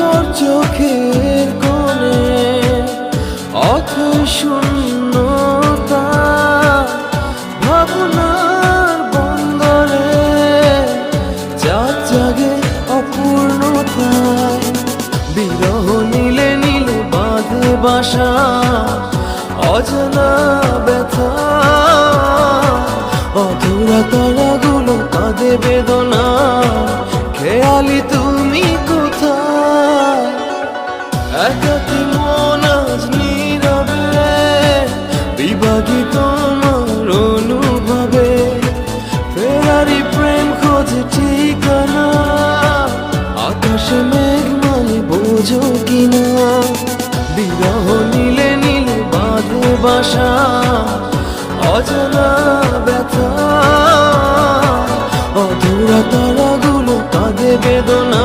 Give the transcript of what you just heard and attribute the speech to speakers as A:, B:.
A: তোর চোখের কোণে অথই শূন্যতা, ভাবনার বন্দরে চাঁদ জাগে অপূর্ণতায়। বিরহ নীলে নীলে বাঁধে বাসা অজানা ব্যথা, অধুরা তারাগুলো কাঁদে বেদনা, খেয়ালি তুমি কোথায়? একাকী মন আজ নীরবে বিভাগী তোমার অনুভবে, ফেরারি প্রেম খোঁজে ঠিকানা, আকাশে মেঘ মানে বোঝো কিনা। বিরহ নীলে নীলে বাঁধে বাসা অজানা ব্যথা, অধুরা তারাগুলো কাঁদে বেদনা।